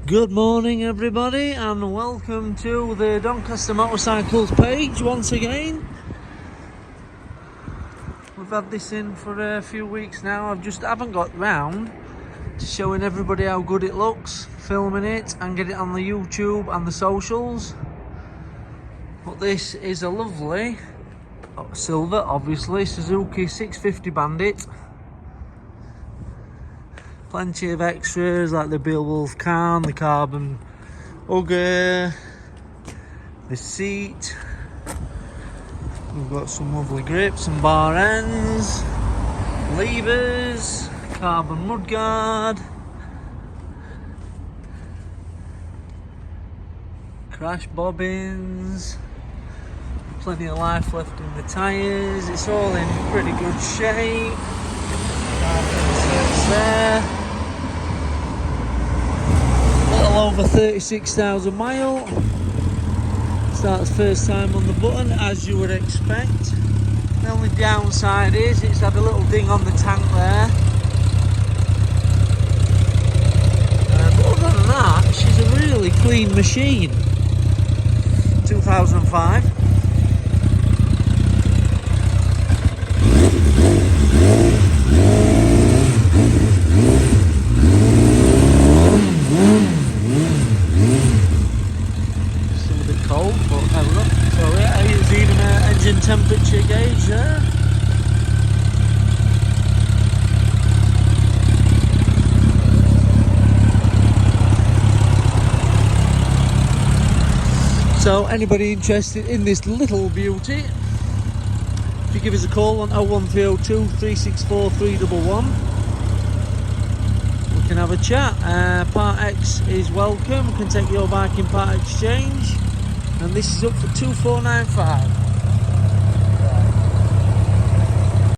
Good morning everybody, and welcome to the Doncaster Motorcycles page once again. We've had this in for a few weeks now. I just haven't got round to showing everybody how good it looks, filming it and get it on the YouTube and the socials. But this is a lovely silver, obviously, Suzuki 650 Bandit. Plenty of extras like the Beowulf can, the carbon hugger, the seat. We've got some lovely grips and bar ends, levers, carbon mudguard, crash bobbins, plenty of life left in the tyres. It's all in pretty good shape. There. Over 36,000 miles. Starts first time on the button, as you would expect. The only downside is it's had a little ding on the tank there. But other than that, she's a really clean machine. 2005. Engine temperature gauge there. So anybody interested in this little beauty, if you give us a call on 01302 364 311, we can have a chat. Part X is welcome. We can take your bike in part exchange, and this is up for 2495.